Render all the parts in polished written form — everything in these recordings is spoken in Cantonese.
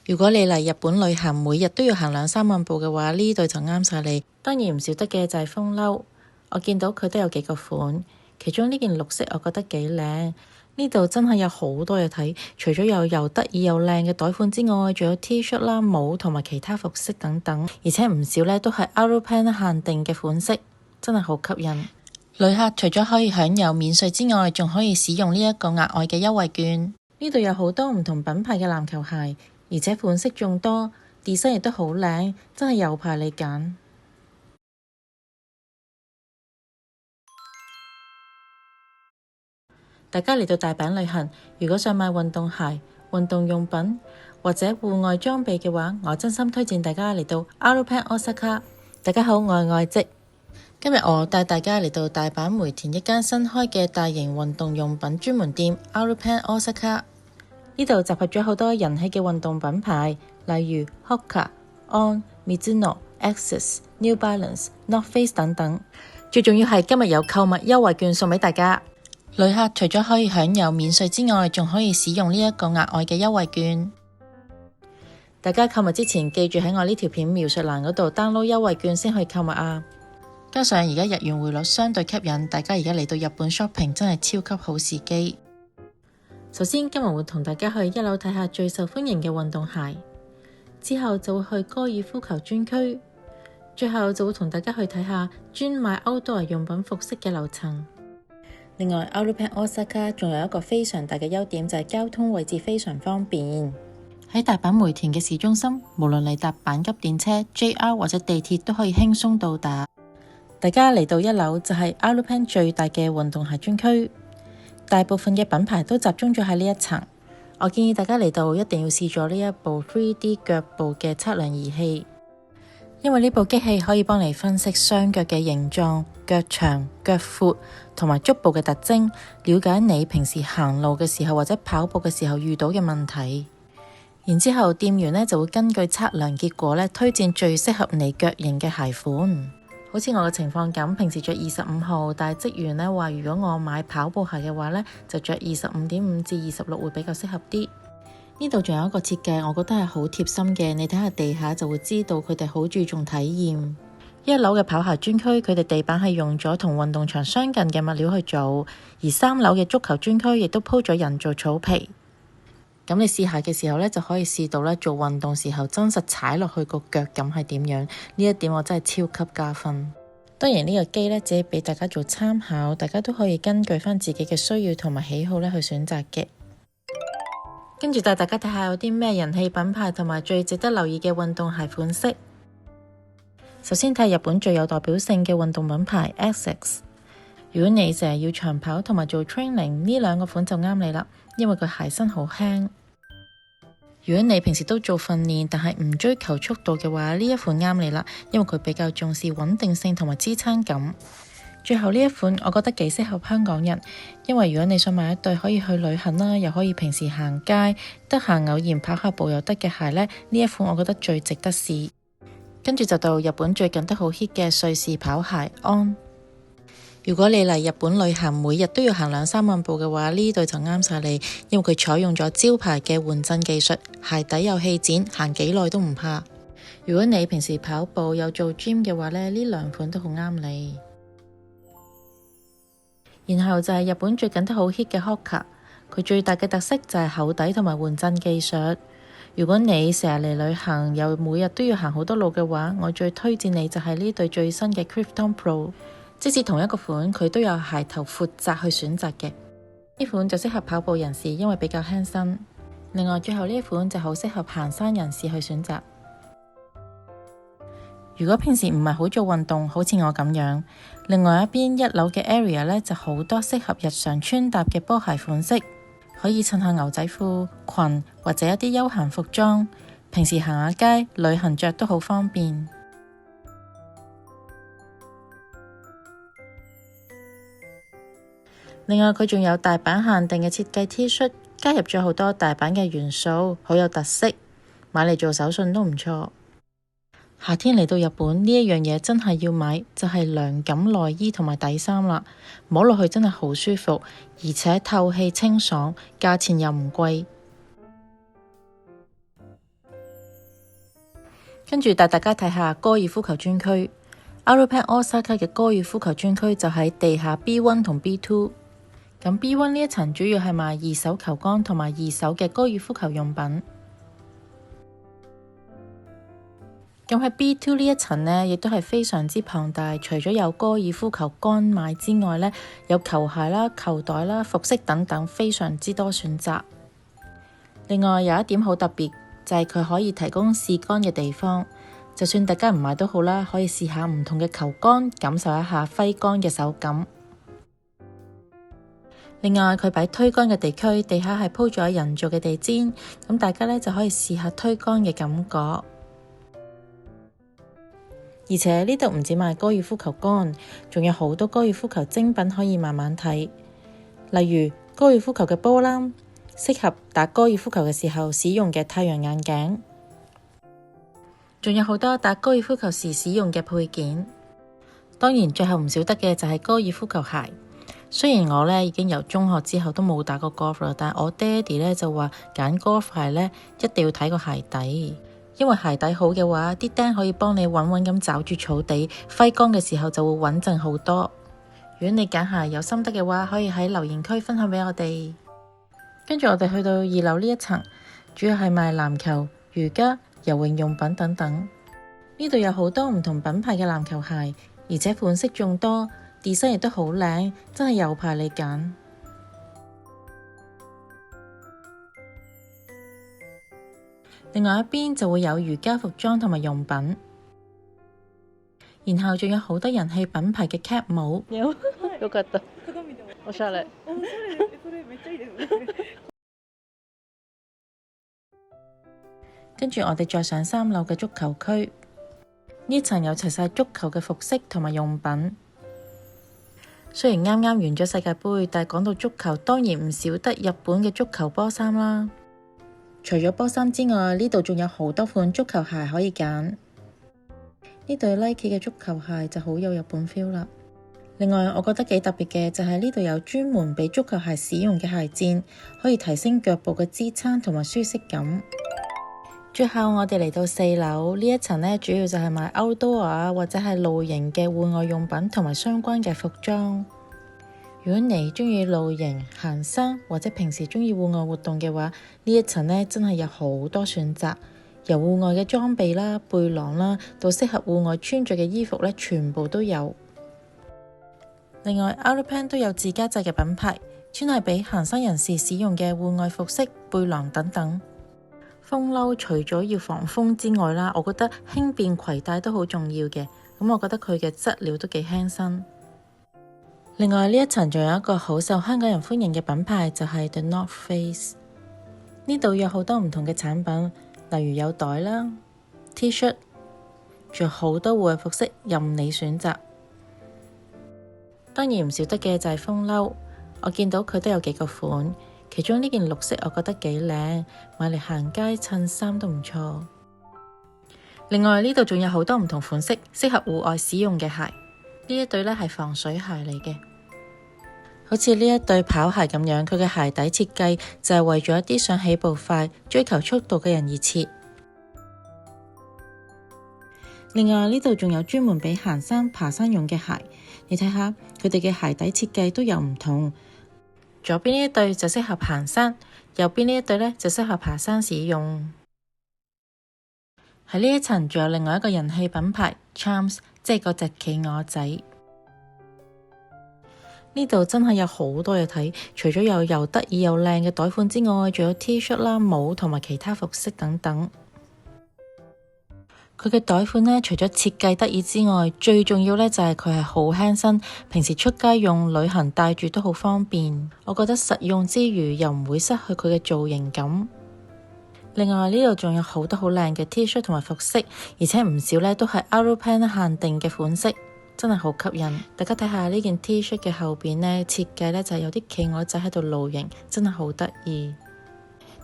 如果你嚟日本旅行，每日都要行2-3萬步嘅話，呢對就啱晒你。當然唔少得嘅就係風褸，我見到佢都有幾個款，其中呢件綠色我覺得幾靚。呢度真係有好多嘢睇，除咗有又得意又靚嘅袋款之外，仲有 T 恤啦、帽同埋其他服飾等等，而且唔少呢都係 Outletpan 限定嘅款式，真係好吸引。旅客除咗可以享有免稅之外，仲可以使用呢一個額外嘅優惠券。呢度有好多唔同品牌嘅籃球鞋，而且款式仲多，design 亦都好靚，真係有排你揀。大家嚟到大阪旅行，如果想買運動鞋、運動用品或者戶外裝備嘅話，我真心推薦大家嚟到 Outletpan Osaka。大家好，我係愛織。今日我帶大家嚟到大阪梅田一間新開嘅大型運動用品專門店 Outletpan Osaka。呢度集合咗好多人氣嘅運動品牌，例如 Hoka、On、Mizuno、Asics、New Balance、North Face 等等。最重要係今日有購物優惠券送俾大家。旅客除咗可以享有免稅之外，仲可以使用呢一個額外嘅優惠券。大家購物之前記住喺我呢條片描述欄嗰度 download 優惠券先去購物啊！加上而家日元匯率相對吸引，大家而家嚟到日本 shopping 真係超級好時機。首先今日會同大家去1樓睇下最受歡迎嘅運動鞋，之後就會去高爾夫球專區，最後就會同大家去睇下專賣 outdoor 用品服飾嘅樓層。另外 Outletpan Osaka 仲有一個非常大嘅優點，就係交通位置非常方便。喺大阪梅田嘅市中心，無論你搭阪急電車、JR 或者地鐵都可以輕鬆到達。大家嚟到1樓就係 Outletpan 最大嘅運動鞋專區，大部分嘅品牌都集中咗喺呢一層。我建議大家嚟到一定要試咗呢一部 3D 腳部嘅測量儀器，因為呢部機器可以幫你分析雙腳嘅形狀、腳長、腳闊同埋足部嘅特徵，了解你平時行路嘅時候或者跑步嘅時候遇到嘅問題。然之後店員呢就會根據測量結果呢推薦最適合你腳型嘅鞋款。好似我嘅情況咁，平時着25號，但係職員呢話如果我買跑步鞋嘅話呢，就着25.5至26會比較適合啲。呢度仲有一個設計，我覺得係好貼心嘅，你睇下地下就會知道佢哋好注重體驗。1樓嘅跑鞋專區，佢哋地板係用咗同運動場相近嘅物料去做，而3樓嘅足球專區亦都鋪咗人造草皮。咁你試鞋嘅時候呢，就可以試到呢做運動時候真實踩落去個腳感係點樣，呢一點我真係超級加分。當然呢個機呢，只係俾大家做參考，大家都可以根據翻自己嘅需要同埋喜好呢去選擇嘅。跟住帶大家睇下有啲咩人氣品牌同埋最值得留意嘅運動鞋款式。首先睇日本最有代表性嘅運動品牌 Asics。如果你成日要長跑同埋做 training， 呢2個款就啱你啦，因為佢鞋身好輕。如果你平時都做訓練，但係唔追求速度嘅話，呢一款啱你啦，因為佢比較重視穩定性同埋支撐感。最後呢一款我覺得幾適合香港人，因為如果你想買一對可以去旅行啦，又可以平時行街，得閒偶然跑下步又得嘅鞋呢，呢一款我覺得最值得試。跟住就到日本最近都好 hit 嘅瑞士跑鞋 On。如果你嚟日本旅行，每日都要行2-3萬步嘅話，呢對就啱晒你，因為佢採用咗招牌嘅緩震技術，鞋底有氣墊，行幾耐都唔怕。如果你平時跑步有做 gym 嘅話呢2款都好啱你。然後就係日本最近都好 hit 嘅 Hoka， 佢最大嘅特色就係厚底同埋緩震技術。如果你成日嚟旅行，又每日都要行好多路嘅話，我最推薦你就係呢對最新嘅 Clifton Pro。即使同一個款，佢都有鞋頭闊窄去選擇嘅。呢款就適合跑步人士，因為比較輕身。另外最後呢一款就好適合行山人士去選擇。如果平時唔係好做運動，好似我咁樣，另外一邊1樓嘅 area 呢，就好多適合日常穿搭嘅波鞋款式，可以襯下牛仔褲、裙或者一啲休閒服裝，平時行下街、旅行着都好方便。另外佢仲有大阪限定嘅設計 T 恤，加入咗好多大阪嘅元素，好有特色，買嚟做手信都唔錯。夏天嚟到日本，呢一樣嘢真係要買，就係涼感內衣同埋底衫啦，摸落去真係好舒服，而且透氣清爽，價錢又唔貴。跟住帶大家睇下高爾夫球專區。Aeropan Osaka 嘅高爾夫球專區就喺地下 B1 同 B2。咁 B1 呢一層主要係賣二手球桿同埋二手嘅高爾夫球用品。咁喺 B2 呢一層呢，亦都係非常之龐大。除咗有高爾夫球桿賣之外呢，有球鞋啦、球袋啦、服飾等等，非常之多選擇。另外有一點好特別，就係佢可以提供試桿嘅地方。就算大家唔買都好啦，可以試下唔同嘅球桿，感受一下揮桿嘅手感。另外佢擺推桿嘅地區，地下係鋪咗人造嘅地氈，咁大家呢就可以試下推桿嘅感覺。而且呢度唔止賣高爾夫球桿，仲有好多高爾夫球精品可以慢慢睇，例如高爾夫球嘅波啦，適合打高爾夫球嘅時候使用嘅太陽眼鏡，仲有好多打高爾夫球時使用嘅配件。當然最後唔少得嘅就係高爾夫球鞋。雖然我呢已經由中學之後都冇打過 golf 啦，但係我爹哋呢就話揀 golf 鞋呢一定要睇個鞋底，因為鞋底好嘅話，啲釘可以幫你穩穩咁抓住草地，揮桿嘅時候就會穩陣好多。如果你揀鞋有心得嘅話，可以喺留言區分享俾我哋。跟住我哋去到2樓呢一層，主要係賣籃球、瑜伽、游泳用品等等。呢度有好多唔同品牌嘅籃球鞋，而且款式眾多，design 亦都好靚，真係有排你揀。另外一邊就會有瑜伽服裝同埋用品，然後仲有好多人氣品牌嘅 cap 帽。よかった。おしゃれ。跟住我哋再上3樓嘅足球區，呢層有齊晒足球嘅服飾同埋用品。雖然啱啱完咗世界盃，但係講到足球，當然唔少得日本嘅足球波衫啦。除咗波衫之外，呢度仲有好多款足球鞋可以揀。呢對 Nike 嘅足球鞋就好有日本 feel 啦。另外我覺得幾特別嘅就係呢度有專門俾足球鞋使用嘅鞋墊，可以提升腳部嘅支撐同埋舒適感。最後我哋嚟到4樓呢一層呢，主要就係賣 outdoor 或者係露營嘅戶外用品同埋相關嘅服裝。如果你鍾意露營、行山或者平時鍾意戶外活動嘅話，呢一層呢真係有好多選擇，由戶外嘅裝備啦、背囊啦，到適合戶外穿着嘅衣服呢，全部都有。另外 Aeropan 都有自家製嘅品牌，專係俾行山人士使用嘅戶外服飾、背囊等等。風褸除咗要防風之外啦，我覺得輕便攜帶都好重要嘅，咁我覺得佢嘅質料都幾輕身。另外呢一層仲有一個好受香港人歡迎嘅品牌，就係 The North Face。呢度有好多唔同嘅產品，例如有袋啦、T-shirt， 仲有好多戶外服飾任你選擇。當然唔少得嘅就係風褸，我見到佢都有幾個款，其中呢件綠色我覺得幾靚，買嚟行街襯衫都唔錯。另外呢度仲有好多唔同款式適合戶外使用嘅鞋。呢一對呢係防水鞋嚟嘅，好似呢一對跑鞋咁樣，佢嘅鞋底設計就係為咗一啲想起步快、追求速度嘅人而設。另外呢度仲有專門俾行山、爬山用嘅鞋，你睇下佢哋嘅鞋底設計都有唔同，左邊呢一對就適合行山，右邊呢一對呢就適合爬山使用。喺呢一層仲有另外一個人氣品牌 Charms， 即係嗰隻企鵝仔。呢度真係有好多嘢睇，除咗有又得意又靚嘅袋款之外，仲有 T-shirt 啦、帽同埋其他服飾等等。佢嘅袋款呢，除咗設計得意之外，最重要呢就係佢係好輕身，平時出街用、旅行帶住都好方便。我覺得實用之餘又唔會失去佢嘅造型感。另外呢度仲有好多好靚嘅 T-shirt 同埋服飾，而且唔少呢都係 Aeropan 限定嘅款式，真係好吸引。大家睇下呢件 T-shirt 嘅後邊呢，設計呢就係有啲企鵝仔喺度露營，真係好得意。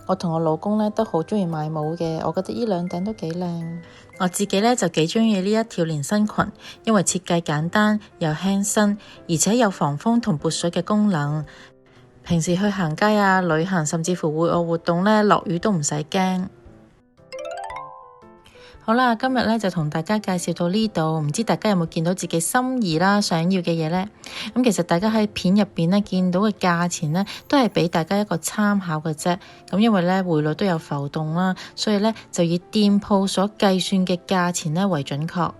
我同我老公呢都好鍾意買帽嘅，我覺得呢兩頂都幾靚。我自己呢就幾鍾意呢一條連身裙，因為設計簡單又輕身，而且有防風同撥水嘅功能。平時去行街啊、旅行甚至乎戶外活動呢，落雨都唔使驚。好啦，今日咧就同大家介紹到呢度，唔知大家有冇見到自己心儀啦、想要嘅嘢呢？咁其實大家喺片入邊咧見到嘅價錢呢，都係俾大家一個參考嘅啫。咁因為咧匯率都有浮動啦，所以咧就以店鋪所計算嘅價錢咧為準確。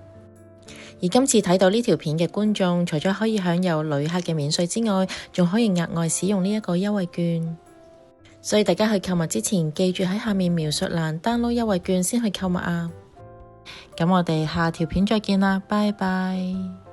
而今次睇到呢條片嘅觀眾，除咗可以享有旅客嘅免稅之外，仲可以額外使用呢一個優惠券。所以大家去購物之前，記住喺下面描述欄 download 優惠券先去購物啊！咁我哋下條片再見啦，拜拜。